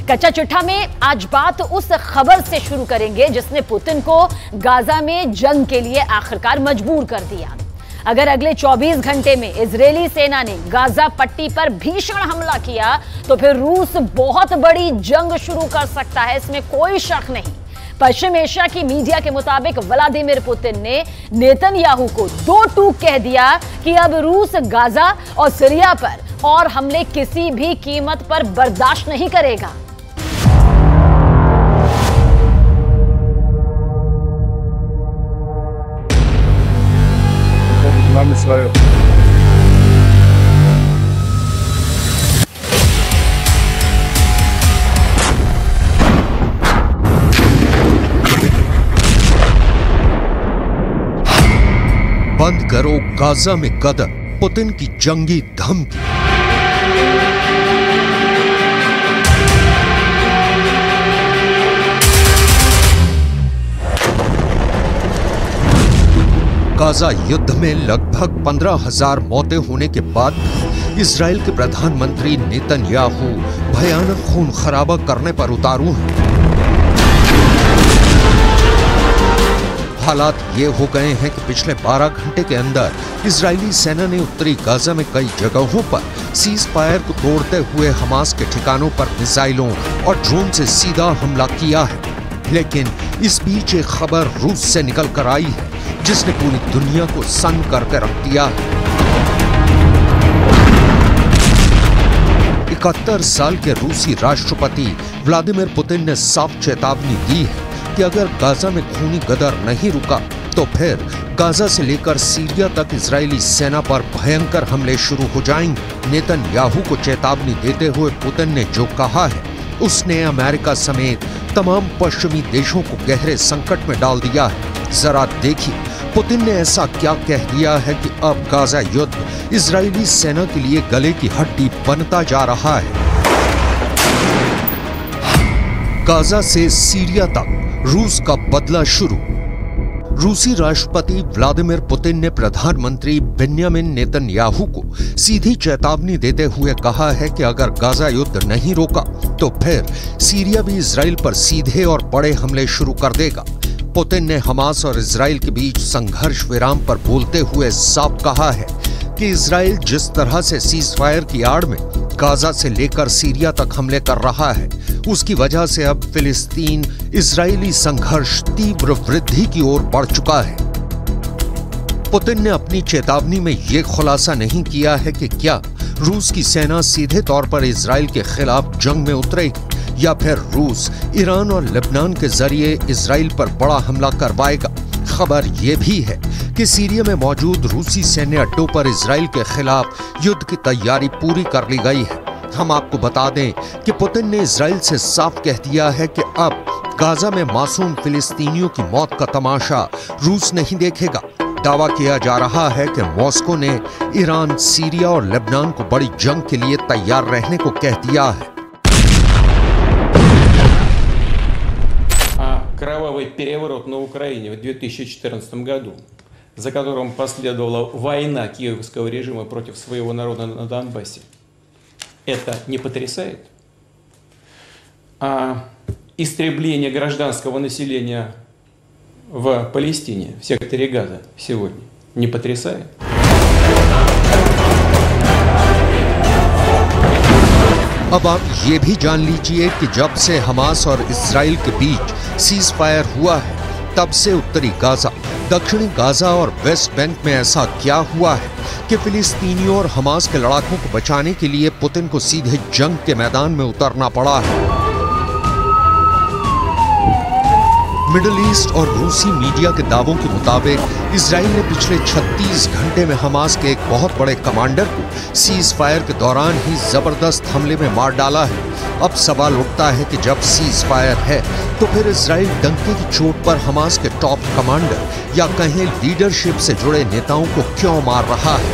कच्चा चिट्ठा में आज बात उस खबर से शुरू करेंगे जिसने पुतिन को गाजा में जंग के लिए आखिरकार मजबूर कर दिया। अगर अगले 24 घंटे में इजरायली सेना ने गाजा पट्टी पर भीषण हमला किया तो फिर रूस बहुत बड़ी जंग शुरू कर सकता है, इसमें कोई शक नहीं। पश्चिम एशिया की मीडिया के मुताबिक व्लादिमीर पुतिन ने नेतन्याहू को दो टूक कह दिया कि अब रूस गाजा और सीरिया पर और हमले किसी भी कीमत पर बर्दाश्त नहीं करेगा। बंद करो गाजा में कदम, पुतिन की जंगी धमकी। गाजा युद्ध में लगभग 15,000 मौतें होने के बाद इजराइल के प्रधानमंत्री नेतन्याहू भयानक खून खराबा करने पर उतारू हैं। हालात ये हो गए हैं कि पिछले 12 घंटे के अंदर इजरायली सेना ने उत्तरी गाजा में कई जगहों पर सीज फायर को तोड़ते हुए हमास के ठिकानों पर मिसाइलों और ड्रोन से सीधा हमला किया है। लेकिन इस बीच एक खबर रूस से निकल कर आई है जिसने पूरी दुनिया को सन्न करके रख दिया है। 71 साल के रूसी राष्ट्रपति व्लादिमीर पुतिन ने साफ चेतावनी दी है कि अगर गाजा में खूनी गदर नहीं रुका तो फिर गाजा से लेकर सीरिया तक इजरायली सेना पर भयंकर हमले शुरू हो जाएंगे। नेतन्याहू को चेतावनी देते हुए पुतिन ने जो कहा है उसने अमेरिका समेत तमाम पश्चिमी देशों को गहरे संकट में डाल दिया है। जरा देखिए पुतिन ने ऐसा क्या कह दिया है कि अब गाजा युद्ध इजरायली सेना के लिए गले की हड्डी बनता जा रहा है। गाजा से सीरिया तक रूस का बदला शुरू। रूसी राष्ट्रपति व्लादिमीर पुतिन ने प्रधानमंत्री बेन्यामिन नेतन्याहू को सीधी चेतावनी देते हुए कहा है कि अगर गाजा युद्ध नहीं रोका तो फिर सीरिया भी इजराइल पर सीधे और बड़े हमले शुरू कर देगा। पुतिन ने हमास और इजराइल के बीच संघर्ष विराम पर बोलते हुए साफ कहा है कि इजराइल जिस तरह से सीज फायर की आड़ में गाजा से लेकर सीरिया तक हमले कर रहा है उसकी वजह से अब फिलिस्तीन इजरायली संघर्ष तीव्र वृद्धि की ओर बढ़ चुका है। पुतिन ने अपनी चेतावनी में यह खुलासा नहीं किया है कि क्या रूस की सेना सीधे तौर पर इजराइल के खिलाफ जंग में उतरेगी या फिर रूस ईरान और लेबनान के जरिए इजराइल पर बड़ा हमला करवाएगा। खबर यह भी है कि सीरिया में मौजूद रूसी सैन्य अड्डों पर इजराइल के खिलाफ युद्ध की तैयारी पूरी कर ली गई है। हम आपको बता दें कि पुतिन ने इजराइल से साफ कह दिया है कि अब गाजा में मासूम फिलिस्तीनियों की मौत का तमाशा रूस नहीं देखेगा। दावा किया जा रहा है कि मॉस्को ने ईरान, सीरिया और लेबनान को बड़ी जंग के लिए तैयार रहने को कह दिया है। Кровавый переворот на Украине в 2014 году, за которым последовала война киевского режима против своего народа на Донбассе, это не потрясает? А истребление гражданского населения в Палестине, в секторе Газа сегодня, не потрясает? अब आप ये भी जान लीजिए कि जब से हमास और इजराइल के बीच सीज फायर हुआ है तब से उत्तरी गाजा, दक्षिणी गाजा और वेस्ट बैंक में ऐसा क्या हुआ है कि फिलिस्तीनियों और हमास के लड़ाकों को बचाने के लिए पुतिन को सीधे जंग के मैदान में उतरना पड़ा है। मिडिल ईस्ट और रूसी मीडिया के दावों के मुताबिक इजराइल ने पिछले 36 घंटे में हमास के एक बहुत बड़े कमांडर को सीज फायर के दौरान ही जबरदस्त हमले में मार डाला है। अब सवाल उठता है कि जब सीज फायर है तो फिर इजराइल डंके की चोट पर हमास के टॉप कमांडर या कहें लीडरशिप से जुड़े नेताओं को क्यों मार रहा है?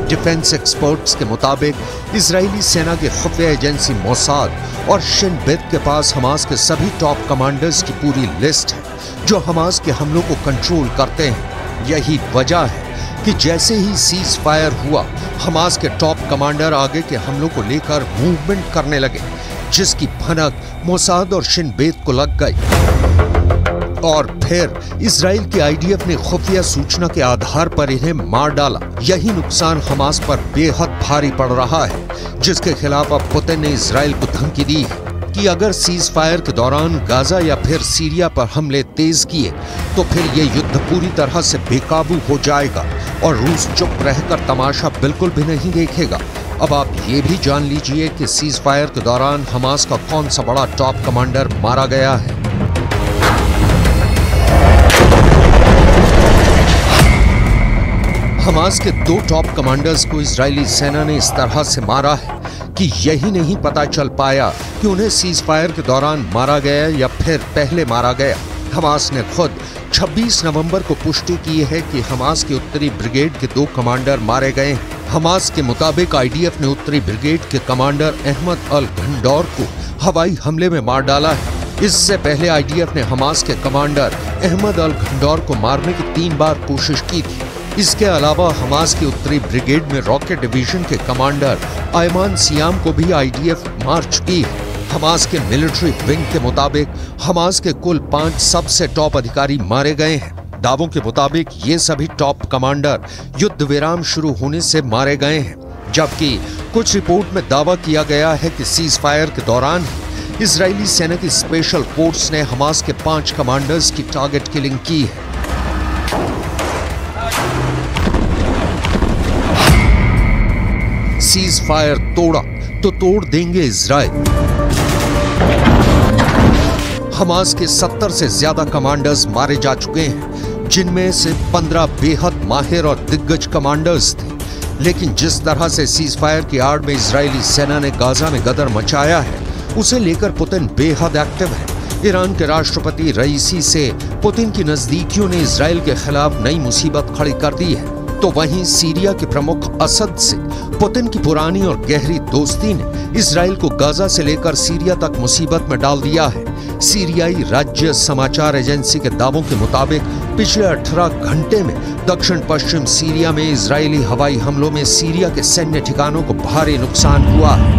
डिफेंस एक्सपर्ट्स के मुताबिक इजरायली सेना की खुफिया एजेंसी मोसाद और शिन बेत के पास हमास के सभी टॉप कमांडर्स की पूरी लिस्ट है जो हमास के हमलों को कंट्रोल करते हैं। यही वजह है कि जैसे ही सीज फायर हुआ, हमास के टॉप कमांडर आगे के हमलों को लेकर मूवमेंट करने लगे, जिसकी भनक मोसाद और शिन बेत को लग गई। और फिर इजराइल की आईडीएफ ने खुफिया सूचना के आधार पर इन्हें मार डाला। यही नुकसान हमास पर बेहद भारी पड़ रहा है, जिसके खिलाफ अब पुतिन ने इजराइल को धमकी दी है कि अगर सीज फायर के दौरान गाजा या फिर सीरिया पर हमले तेज किए तो फिर ये युद्ध पूरी तरह से बेकाबू हो जाएगा और रूस चुप रहकर तमाशा बिल्कुल भी नहीं देखेगा। अब आप ये भी जान लीजिए कि सीज फायर के दौरान हमास का कौन सा बड़ा टॉप कमांडर मारा गया है। हमास के 2 टॉप कमांडर्स को इजरायली सेना ने इस तरह से मारा है कि यही नहीं पता चल पाया कि उन्हें सीज फायर के दौरान मारा गया या फिर पहले मारा गया। हमास ने खुद 26 नवंबर को पुष्टि की है कि हमास के उत्तरी ब्रिगेड के 2 कमांडर मारे गए हैं। हमास के मुताबिक आईडीएफ ने उत्तरी ब्रिगेड के कमांडर अहमद अल घंडौर को हवाई हमले में मार डाला है। इससे पहले आईडीएफ ने हमास के कमांडर अहमद अल घंडौर को मारने की 3 बार कोशिश की थी। इसके अलावा हमास की उत्तरी ब्रिगेड में रॉकेट डिवीजन के कमांडर आयमान सियाम को भी आईडीएफ मार चुकी है। हमास के मिलिट्री विंग के मुताबिक हमास के कुल 5 सबसे टॉप अधिकारी मारे गए हैं। दावों के मुताबिक ये सभी टॉप कमांडर युद्ध विराम शुरू होने से मारे गए हैं, जबकि कुछ रिपोर्ट में दावा किया गया है कि सीज फायर के दौरान इजरायली सेना की स्पेशल फोर्स ने हमास के 5 कमांडर्स की टारगेट किलिंग की है। सीज फायर तोड़ा तो तोड़ देंगे इजराइल। हमास के 70 से ज्यादा कमांडर्स मारे जा चुके हैं, जिनमें से 15 बेहद माहिर और दिग्गज कमांडर्स थे। लेकिन जिस तरह से सीज फायर की आड़ में इजरायली सेना ने गाजा में गदर मचाया है, उसे लेकर पुतिन बेहद एक्टिव है। ईरान के राष्ट्रपति रईसी से पुतिन की नजदीकियों ने इजराइल के खिलाफ नई मुसीबत खड़ी कर दी है, तो वहीं सीरिया के प्रमुख असद से पुतिन की पुरानी और गहरी दोस्ती ने इजराइल को गाजा से लेकर सीरिया तक मुसीबत में डाल दिया है। सीरियाई राज्य समाचार एजेंसी के दावों के मुताबिक पिछले 18 घंटे में दक्षिण पश्चिम सीरिया में इजरायली हवाई हमलों में सीरिया के सैन्य ठिकानों को भारी नुकसान हुआ है।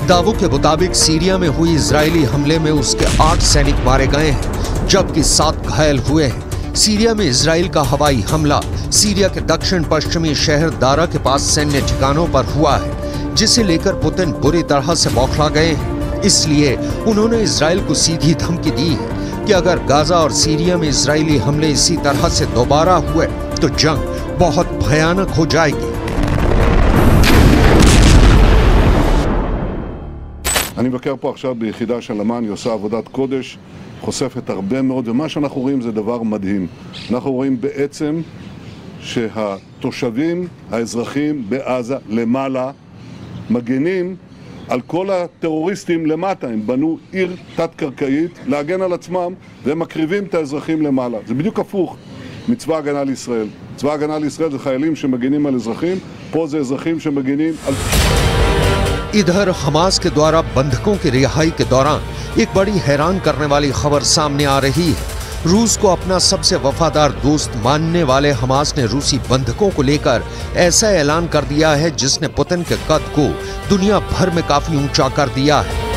दावों के मुताबिक सीरिया में हुई इजरायली हमले में उसके 8 सैनिक मारे गए हैं, जबकि 7 घायल हुए हैं। सीरिया में इजराइल का हवाई हमला सीरिया के दक्षिण पश्चिमी शहर दारा के पास सैन्य ठिकानों पर हुआ है, जिसे लेकर पुतिन बुरी तरह से बौखला गए हैं। इसलिए उन्होंने इजराइल को सीधी धमकी दी है कि अगर गाजा और सीरिया में इजरायली हमले इसी तरह से दोबारा हुए तो जंग बहुत भयानक हो जाएगी। אני מבקר פה עכשיו ביחידה של אמ"ן, היא עושה עבודת קודש, חושפת הרבה מאוד, ומה שאנחנו רואים זה דבר מדהים. אנחנו רואים בעצם שהתושבים, האזרחים בעזה למעלה, מגנים על כל הטרוריסטים למטה. הם בנו עיר תת-קרקעית להגן על עצמם, והם מקריבים את האזרחים למעלה. זה בדיוק הפוך מצבא הגנה לישראל. צבא הגנה לישראל זה חיילים שמגנים על אזרחים, פה זה אזרחים שמגנים על... इधर हमास के द्वारा बंधकों की रिहाई के दौरान एक बड़ी हैरान करने वाली खबर सामने आ रही है। रूस को अपना सबसे वफादार दोस्त मानने वाले हमास ने रूसी बंधकों को लेकर ऐसा ऐलान कर दिया है जिसने पुतिन के कद को दुनिया भर में काफी ऊंचा कर दिया है।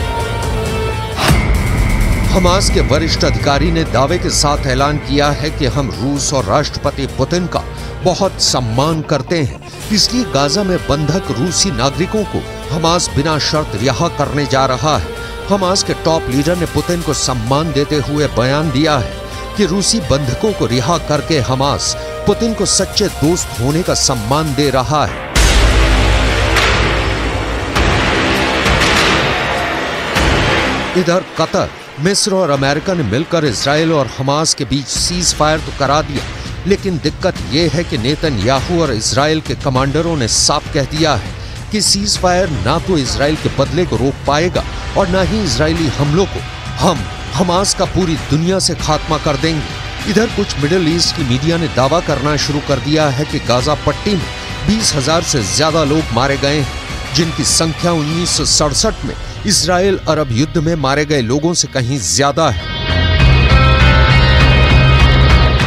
हमास के वरिष्ठ अधिकारी ने दावे के साथ ऐलान किया है कि हम रूस और राष्ट्रपति पुतिन का बहुत सम्मान करते हैं, इसलिए गाजा में बंधक रूसी नागरिकों को हमास बिना शर्त रिहा करने जा रहा है। हमास के टॉप लीडर ने पुतिन को सम्मान देते हुए बयान दिया है कि रूसी बंधकों को रिहा करके हमास पुतिन को सच्चे दोस्त होने का सम्मान दे रहा है। इधर कतर, मिस्र और अमेरिका ने मिलकर इजराइल और हमास के बीच सीज फायर तो करा दिया, लेकिन दिक्कत यह है कि नेतन्याहू और इजराइल के कमांडरों ने साफ कह दिया है कि सीज फायर ना तो इजराइल के बदले को रोक पाएगा और ना ही इजरायली हमलों को। हम हमास का पूरी दुनिया से खात्मा कर देंगे। इधर कुछ मिडिल ईस्ट की मीडिया ने दावा करना शुरू कर दिया है कि गाजा पट्टी में 20,000 से ज्यादा लोग मारे गए हैं, जिनकी संख्या 1967 में इजराइल अरब युद्ध में मारे गए लोगों से कहीं ज्यादा है।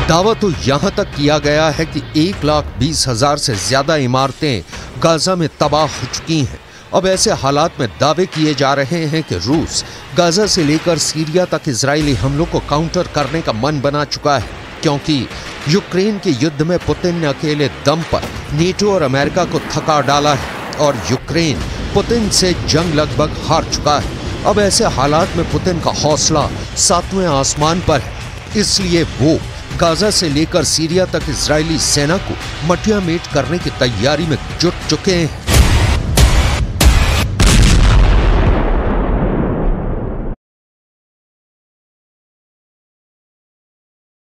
दावा तो यहां तक किया गया है कि 1,20,000 से ज्यादा इमारतें गाजा में तबाह हो चुकी हैं। अब ऐसे हालात में दावे किए जा रहे हैं कि रूस गाजा से लेकर सीरिया तक इजरायली हमलों को काउंटर करने का मन बना चुका है, क्योंकि यूक्रेन के युद्ध में पुतिन ने अकेले दम पर नेटो और अमेरिका को थका डाला है और यूक्रेन पुतिन से जंग लगभग हार चुका है। अब ऐसे हालात में पुतिन का हौसला 7वें आसमान पर है, इसलिए वो गाजा से लेकर सीरिया तक इजरायली सेना को मटियामेट करने की तैयारी में जुट चुके हैं।